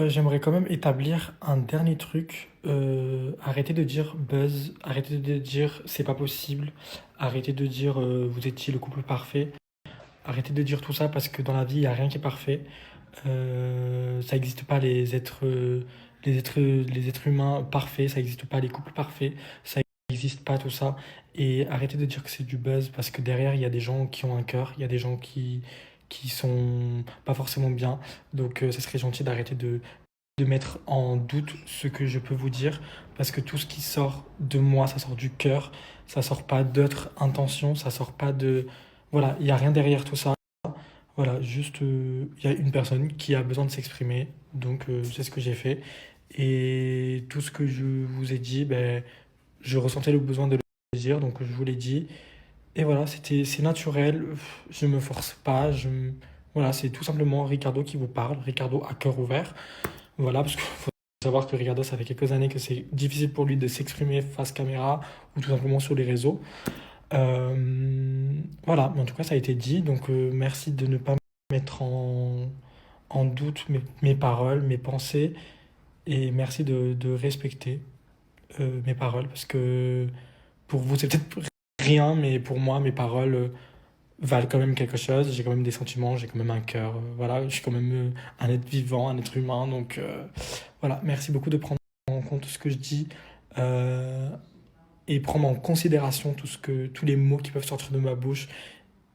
J'aimerais quand même établir un dernier truc. Arrêtez de dire buzz, arrêtez de dire c'est pas possible, arrêtez de dire vous étiez le couple parfait, arrêtez de dire tout ça parce que dans la vie, il n'y a rien qui est parfait. Ça n'existe pas les êtres humains parfaits, ça n'existe pas les couples parfaits, ça n'existe pas tout ça. Et arrêtez de dire que c'est du buzz parce que derrière, il y a des gens qui ont un cœur, il y a des gens qui sont pas forcément bien. Donc ça serait gentil d'arrêter de mettre en doute ce que je peux vous dire, parce que tout ce qui sort de moi, ça sort du cœur, ça sort pas d'autres intentions, ça sort pas de... Voilà, il n'y a rien derrière tout ça. Voilà, juste, il y a une personne qui a besoin de s'exprimer, donc c'est ce que j'ai fait. Et tout ce que je vous ai dit, ben, je ressentais le besoin de le dire, donc je vous l'ai dit. Et voilà, c'est naturel, je me force pas, voilà, c'est tout simplement Ricardo qui vous parle, Ricardo à cœur ouvert. Voilà, parce qu'il faut savoir que Ricardo, ça fait quelques années que c'est difficile pour lui de s'exprimer face caméra ou tout simplement sur les réseaux. Voilà, mais en tout cas, ça a été dit. Donc, merci de ne pas mettre en doute mes paroles, mes pensées. Et merci de respecter mes paroles. Parce que pour vous, c'est peut-être rien, mais pour moi, mes paroles valent quand même quelque chose. J'ai quand même des sentiments, j'ai quand même un cœur. Voilà, je suis quand même un être vivant, un être humain. Donc, voilà, merci beaucoup de prendre en compte ce que je dis. euh, et prendre en considération tous les mots qui peuvent sortir de ma bouche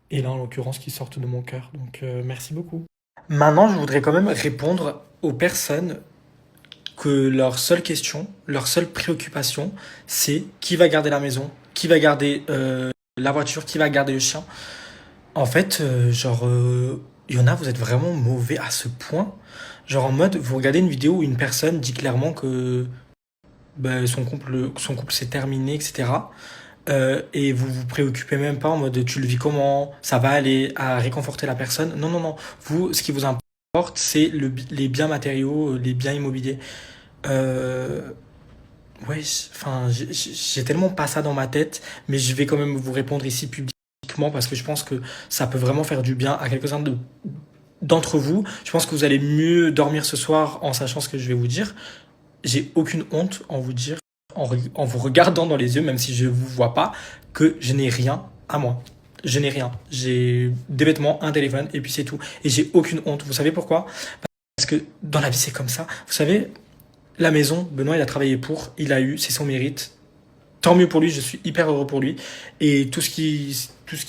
et là en l'occurrence qui sortent de mon cœur. Donc merci beaucoup. Maintenant, je voudrais quand même répondre aux personnes que leur seule question, leur seule préoccupation, c'est qui va garder la maison, qui va garder la voiture, qui va garder le chien. En fait, il y en a, vous êtes vraiment mauvais à ce point. Genre en mode, vous regardez une vidéo où une personne dit clairement que ben, son couple s'est terminé, etc. Et vous vous préoccupez même pas en mode tu le vis comment, ça va aller à réconforter la personne. Non, non, non. Vous, ce qui vous importe, c'est les biens matériaux, les biens immobiliers. Euh, ouais, enfin, j'ai tellement pas ça dans ma tête, mais je vais quand même vous répondre ici publiquement parce que je pense que ça peut vraiment faire du bien à quelques-uns d'entre vous. Je pense que vous allez mieux dormir ce soir en sachant ce que je vais vous dire. J'ai aucune honte en vous dire, en vous regardant dans les yeux, même si je vous vois pas, que je n'ai rien à moi. Je n'ai rien. J'ai des vêtements, un téléphone, et puis c'est tout. Et j'ai aucune honte. Vous savez pourquoi? Parce que dans la vie, c'est comme ça. Vous savez, la maison, Benoît, il a travaillé pour, il a eu, c'est son mérite. Tant mieux pour lui, je suis hyper heureux pour lui. Et tout ce qui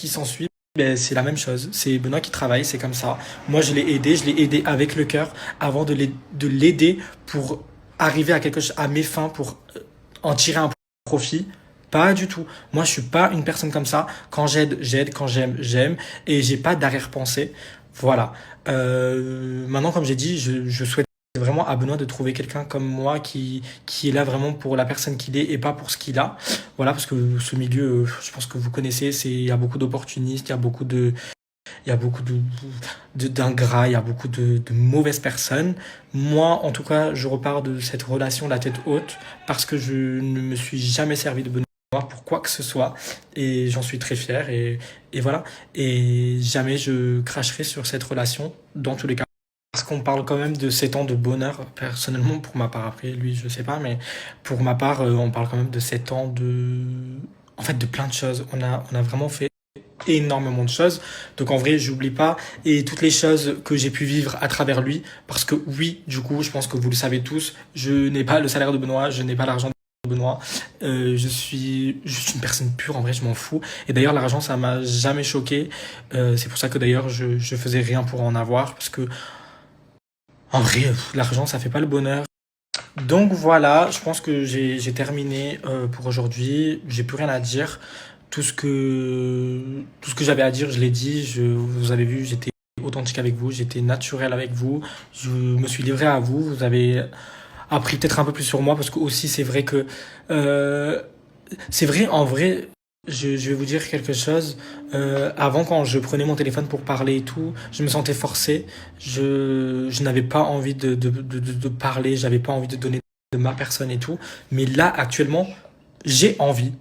s'ensuit, ben, c'est la même chose. C'est Benoît qui travaille, c'est comme ça. Moi, je l'ai aidé avec le cœur avant de l'aider pour arriver à quelque chose, à mes fins, pour en tirer un profit. Pas du tout. Moi, je suis pas une personne comme ça. Quand j'aide, j'aide. Quand j'aime, j'aime. Et j'ai pas d'arrière-pensée. Voilà. Maintenant, comme j'ai dit, je souhaite vraiment à Benoît de trouver quelqu'un comme moi qui est là vraiment pour la personne qu'il est et pas pour ce qu'il a. Voilà, parce que ce milieu, je pense que vous connaissez, il y a beaucoup d'opportunistes, il y a beaucoup d'ingrats, il y a beaucoup de mauvaises personnes. Moi, en tout cas, je repars de cette relation la tête haute parce que je ne me suis jamais servi de Benoît pour quoi que ce soit et j'en suis très fier et voilà. Et jamais je cracherai sur cette relation dans tous les cas. Parce qu'on parle quand même de 7 ans de bonheur, personnellement, pour ma part, après lui, je sais pas, mais pour ma part, on parle quand même de 7 ans en fait, de plein de choses. On a vraiment fait énormément de choses. Donc en vrai, j'oublie pas. Et toutes les choses que j'ai pu vivre à travers lui, parce que oui, du coup, je pense que vous le savez tous, je n'ai pas le salaire de Benoît, je n'ai pas l'argent de Benoît. Je suis juste une personne pure, en vrai, je m'en fous. Et d'ailleurs, l'argent, ça m'a jamais choqué. C'est pour ça que d'ailleurs, je faisais rien pour en avoir, parce que en vrai, l'argent, ça fait pas le bonheur. Donc voilà, je pense que j'ai terminé pour aujourd'hui. J'ai plus rien à dire. Tout ce que j'avais à dire, je l'ai dit. Vous avez vu, j'étais authentique avec vous, j'étais naturel avec vous. Je me suis livré à vous. Vous avez appris peut-être un peu plus sur moi parce que aussi c'est vrai que euh, c'est vrai en vrai. Je vais vous dire quelque chose. Avant, quand je prenais mon téléphone pour parler et tout, je me sentais forcé. Je n'avais pas envie de parler, j'avais pas envie de donner de ma personne et tout. Mais là, actuellement, j'ai envie.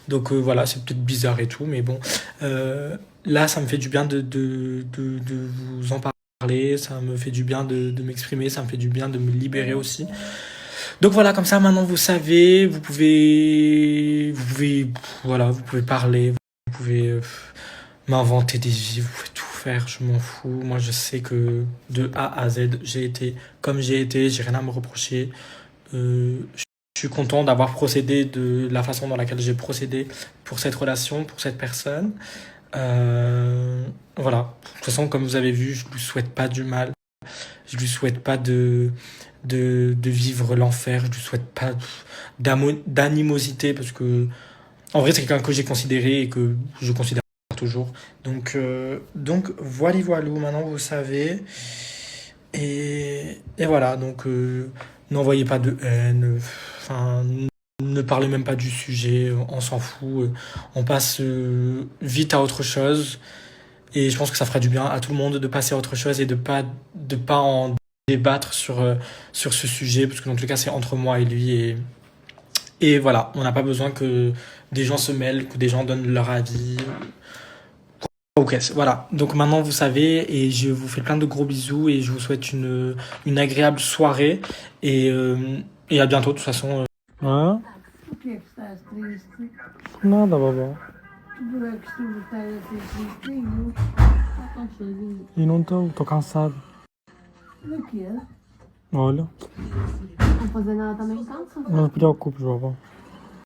Donc voilà, c'est peut-être bizarre et tout, mais bon. Là, ça me fait du bien de vous en parler. parler, ça me fait du bien de m'exprimer, ça me fait du bien de me libérer aussi. Donc voilà, comme ça maintenant vous savez, voilà, vous pouvez parler, vous pouvez m'inventer des vies, vous pouvez tout faire, je m'en fous. Moi je sais que de A à Z, j'ai été comme j'ai été, j'ai rien à me reprocher. Je suis content d'avoir procédé de la façon dans laquelle j'ai procédé pour cette relation, pour cette personne. Voilà. De toute façon, comme vous avez vu, je lui souhaite pas du mal. Je lui souhaite pas de vivre l'enfer. Je lui souhaite pas d'animosité parce que, en vrai, c'est quelqu'un que j'ai considéré et que je considère toujours. Donc voilà, voilà. Maintenant, vous savez. Et voilà. Donc, n'envoyez pas de haine. Enfin, ne parlez même pas du sujet. On s'en fout. On passe vite à autre chose. Et je pense que ça ferait du bien à tout le monde de passer à autre chose et de pas en débattre sur ce sujet, parce que dans tous les cas, c'est entre moi et lui. Et voilà, on n'a pas besoin que des gens se mêlent, que des gens donnent leur avis. Ok, voilà. Donc maintenant, vous savez, et je vous fais plein de gros bisous et je vous souhaite une agréable soirée. Et, euh, et à bientôt, de toute façon. Ah, Por que é que estás triste? nada, babá. Por é que estou a ter tristinho? Está tão sozinho. E não estou cansado. Do quê? Olha, Não fazer nada também cansa. não te preocupes, babá.